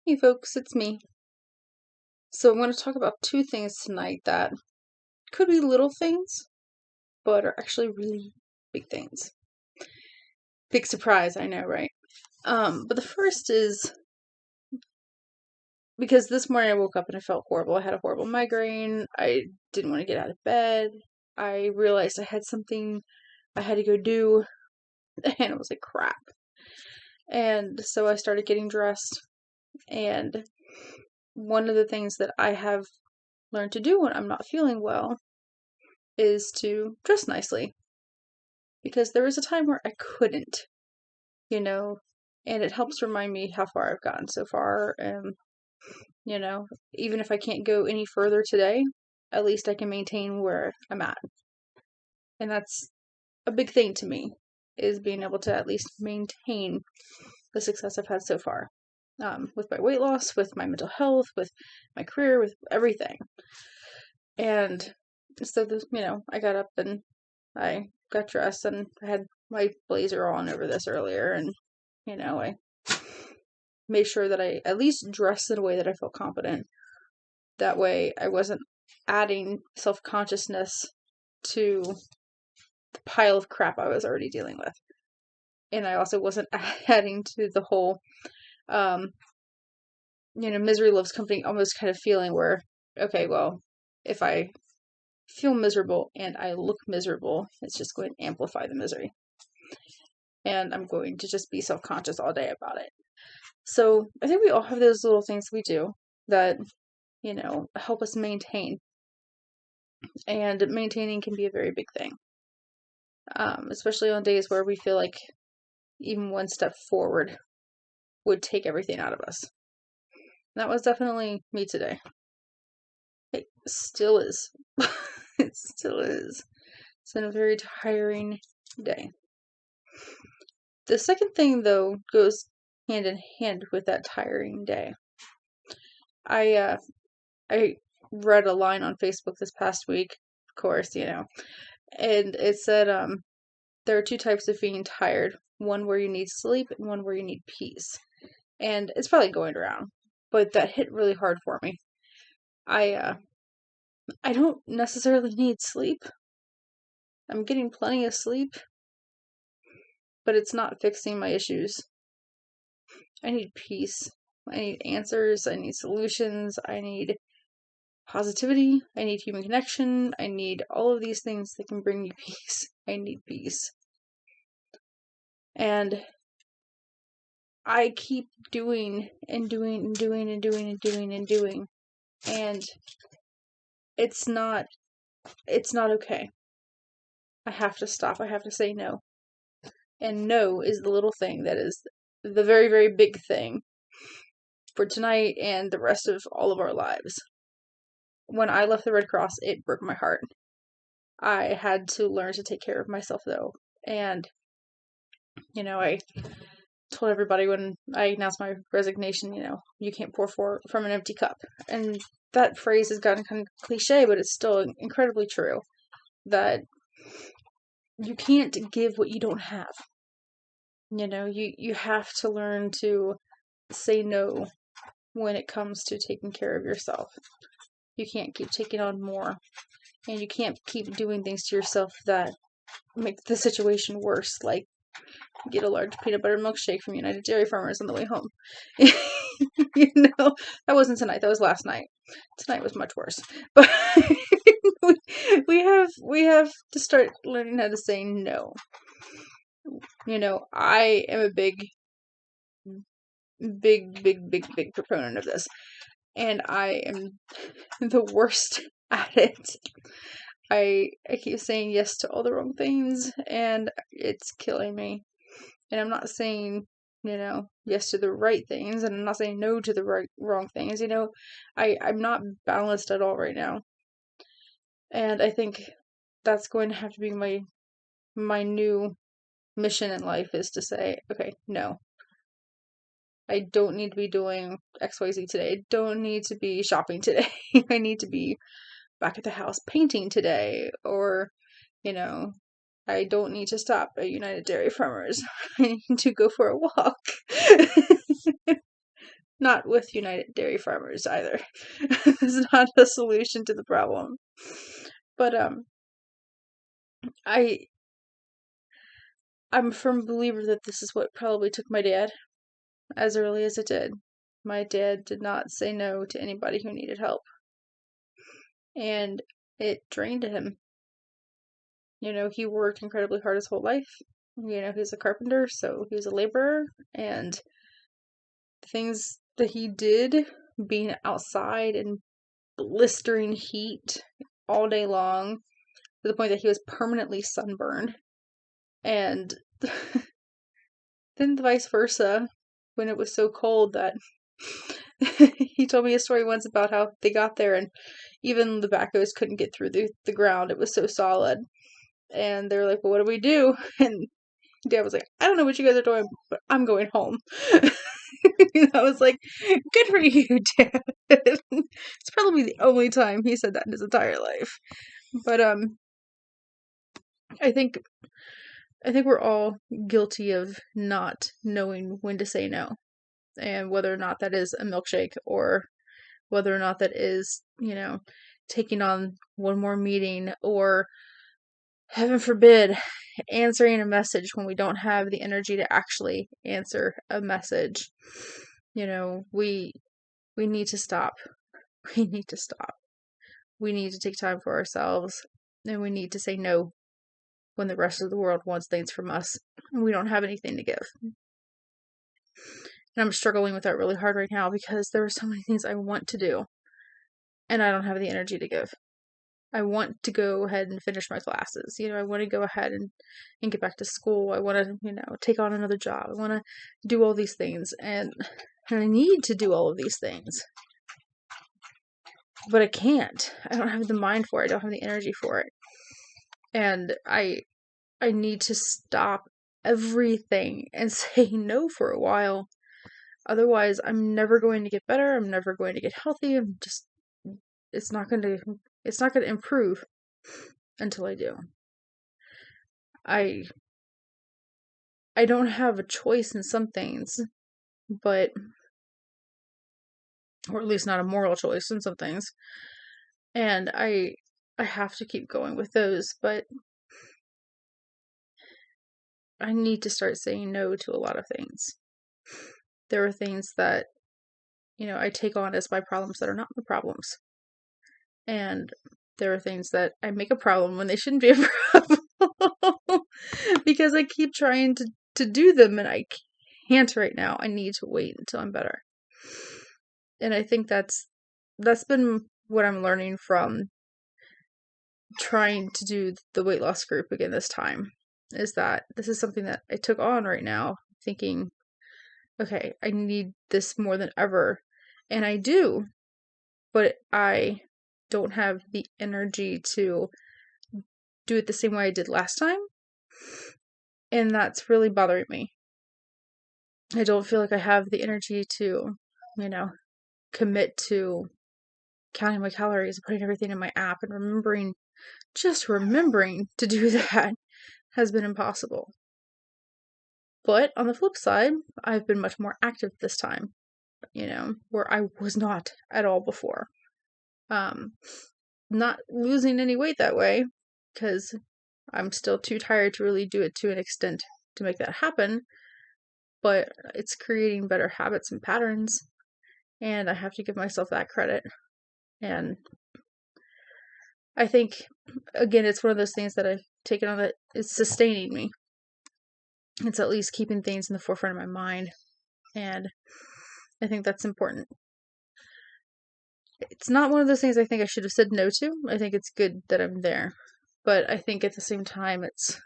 Hey folks, it's me. So I'm going to talk about two things tonight that could be little things, but are actually really big things. Big surprise, I know, right? But the first is because this morning I woke up and I felt horrible. I had a horrible migraine. I didn't want to get out of bed. I realized I had something I had to go do, and I was like, crap. And so I started getting dressed, and one of the things that I have learned to do when I'm not feeling well is to dress nicely. Because there was a time where I couldn't, you know, and it helps remind me how far I've gotten so far. And, even if I can't go any further today, at least I can maintain where I'm at. And that's a big thing to me, is being able to at least maintain the success I've had so far. With my weight loss, with my mental health, with my career, with everything. And so, I got up and I got dressed and I had my blazer on over this earlier, and I made sure that I at least dressed in a way that I felt confident. That way I wasn't adding self-consciousness to the pile of crap I was already dealing with. And I also wasn't adding to the whole misery loves company almost kind of feeling where, okay, well, if I feel miserable and I look miserable, it's just going to amplify the misery. And I'm going to just be self-conscious all day about it. So I think we all have those little things we do that, help us maintain. And maintaining can be a very big thing. Especially on days where we feel like even one step forward would take everything out of us. That was definitely me today. It still is. It still is. It's been a very tiring day. The second thing, though, goes hand in hand with that tiring day. I read a line on Facebook this past week, of course, and it said there are two types of being tired. One where you need sleep and one where you need peace. And it's probably going around, but that hit really hard for me. I don't necessarily need sleep. I'm getting plenty of sleep, but it's not fixing my issues. I need peace. I need answers. I need solutions. I need positivity. I need human connection. I need all of these things that can bring me peace. I need peace. And I keep doing and doing and doing and doing and doing and doing. And it's not okay. I have to stop. I have to say no. And no is the little thing that is the very, very big thing for tonight and the rest of all of our lives. When I left the Red Cross, it broke my heart. I had to learn to take care of myself, though. And, I told everybody when I announced my resignation, you can't pour from an empty cup. And that phrase has gotten kind of cliche, but it's still incredibly true. That you can't give what you don't have. You have to learn to say no when it comes to taking care of yourself. You can't keep taking on more. And you can't keep doing things to yourself that make the situation worse, like get a large peanut butter milkshake from United Dairy Farmers on the way home. That wasn't tonight, that was last night. Tonight was much worse. But we have to start learning how to say no. I am a big proponent of this. And I am the worst at it. I keep saying yes to all the wrong things, and it's killing me. And I'm not saying, yes to the right things, and I'm not saying no to the wrong things. I'm not balanced at all right now. And I think that's going to have to be my new mission in life, is to say, okay, no. I don't need to be doing XYZ today. I don't need to be shopping today. I need to be back at the house painting today. Or, I don't need to stop at United Dairy Farmers. I need to go for a walk. Not with United Dairy Farmers either. It's not a solution to the problem. But I I'm a firm believer that this is what probably took my dad as early as it did. My dad did not say no to anybody who needed help. And it drained him. He worked incredibly hard his whole life. He's a carpenter, so he was a laborer, and the things that he did, being outside in blistering heat all day long, to the point that he was permanently sunburned. And then vice versa, when it was so cold that he told me a story once about how they got there and even the backhoes couldn't get through the ground. It was so solid. And they were like, well, what do we do? And Dad was like, I don't know what you guys are doing, but I'm going home. I was like, good for you, Dad. It's probably the only time he said that in his entire life. But I think we're all guilty of not knowing when to say no, and whether or not that is a milkshake, or whether or not that is, taking on one more meeting, or heaven forbid, answering a message when we don't have the energy to actually answer a message. We need to stop. We need to stop. We need to take time for ourselves, and we need to say no when the rest of the world wants things from us and we don't have anything to give. And I'm struggling with that really hard right now because there are so many things I want to do and I don't have the energy to give. I want to go ahead and finish my classes. I want to go ahead and get back to school. I want to, take on another job. I want to do all these things, and I need to do all of these things. But I can't. I don't have the mind for it. I don't have the energy for it. And I need to stop everything and say no for a while. Otherwise, I'm never going to get better. I'm never going to get healthy. It's not going to improve until I do. I don't have a choice in some things, or at least not a moral choice in some things. And I have to keep going with those, but I need to start saying no to a lot of things. There are things that, I take on as my problems that are not my problems. And there are things that I make a problem when they shouldn't be a problem. Because I keep trying to do them and I can't right now. I need to wait until I'm better. And I think that's been what I'm learning from trying to do the weight loss group again this time, is that this is something that I took on right now, thinking, okay, I need this more than ever. And I do, but I don't have the energy to do it the same way I did last time. And that's really bothering me. I don't feel like I have the energy to, commit to counting my calories, putting everything in my app, and remembering to do that has been impossible. But on the flip side, I've been much more active this time, where I was not at all before. Not losing any weight that way, because I'm still too tired to really do it to an extent to make that happen, but it's creating better habits and patterns, and I have to give myself that credit. And I think, again, it's one of those things that I've taken on that is sustaining me. It's at least keeping things in the forefront of my mind, and I think that's important. It's not one of those things I think I should have said no to. I think it's good that I'm there, but I think at the same time it's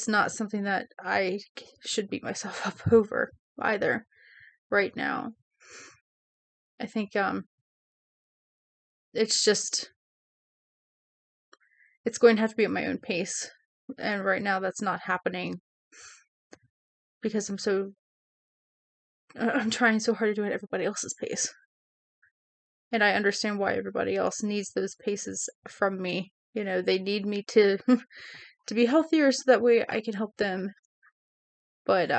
not something that I should beat myself up over either right now. I think it's going to have to be at my own pace, and right now that's not happening because I'm trying so hard to do it at everybody else's pace. And I understand why everybody else needs those paces from me. They need me to to be healthier so that way I can help them. But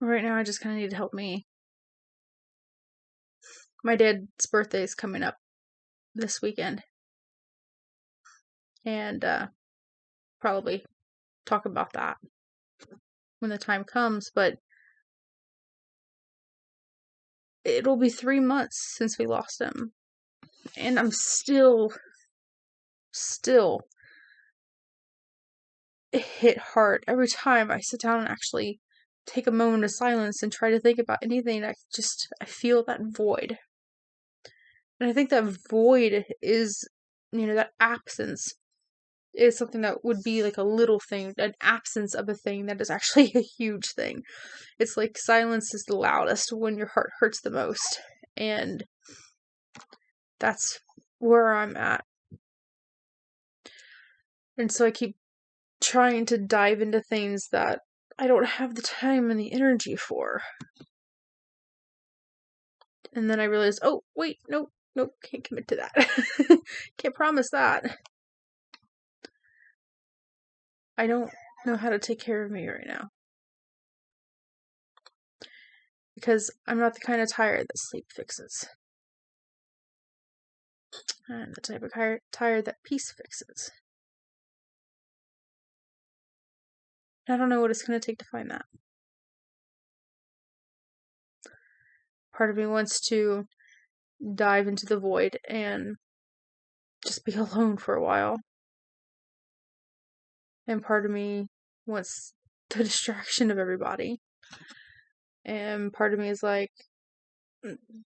Right now, I just kind of need to help me. My dad's birthday is coming up this weekend, and probably talk about that when the time comes, but it'll be 3 months since we lost him, and I'm still hit hard every time I sit down and actually take a moment of silence and try to think about anything. I feel that void. And I think that void is, that absence is something that would be like a little thing, an absence of a thing that is actually a huge thing. It's like silence is the loudest when your heart hurts the most. And that's where I'm at. And so I keep trying to dive into things that I don't have the time and the energy for. And then I realize, oh, wait, nope, can't commit to that. Can't promise that. I don't know how to take care of me right now. Because I'm not the kind of tired that sleep fixes. I'm the type of tired that peace fixes. I don't know what it's going to take to find that. Part of me wants to dive into the void and just be alone for a while. And part of me wants the distraction of everybody. And part of me is like,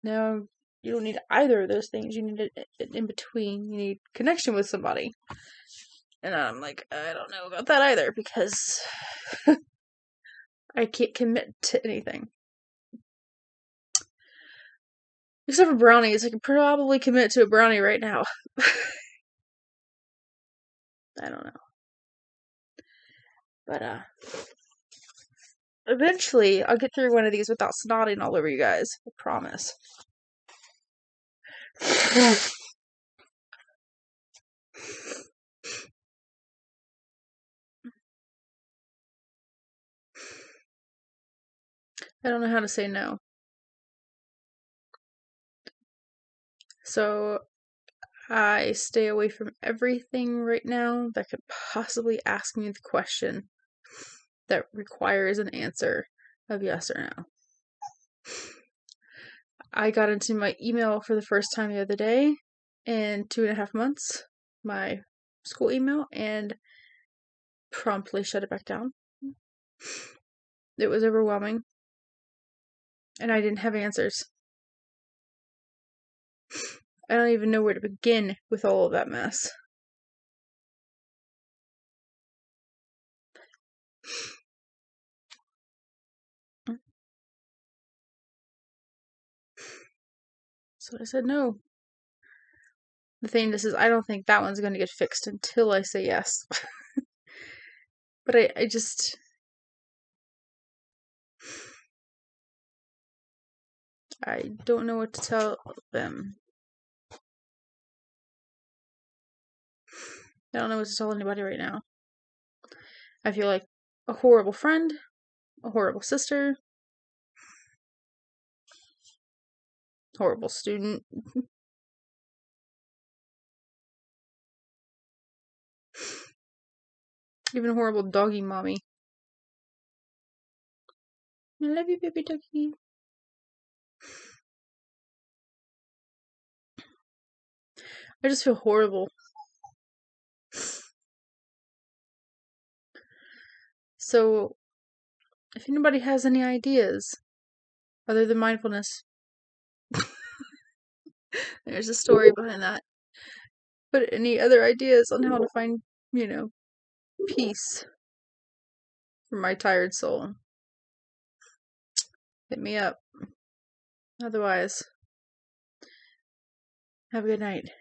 no, you don't need either of those things. You need it in between. You need connection with somebody. And I'm like, I don't know about that either because I can't commit to anything. Except for brownies. I could probably commit to a brownie right now. I don't know. But, eventually I'll get through one of these without snotting all over you guys. I promise. I don't know how to say no. So, I stay away from everything right now that could possibly ask me the question that requires an answer of yes or no. I got into my email for the first time the other day in 2.5 months, my school email, and promptly shut it back down. It was overwhelming, and I didn't have answers. I don't even know where to begin with all of that mess. So I said no. The thing is, I don't think that one's going to get fixed until I say yes. But I just... I don't know what to tell them. I don't know what to tell anybody right now. I feel like a horrible friend, a horrible sister, horrible student. Even a horrible doggy mommy. I love you, baby doggy. I just feel horrible. So, if anybody has any ideas other than mindfulness, there's a story behind that. But any other ideas on how to find, peace for my tired soul, hit me up. Otherwise, have a good night.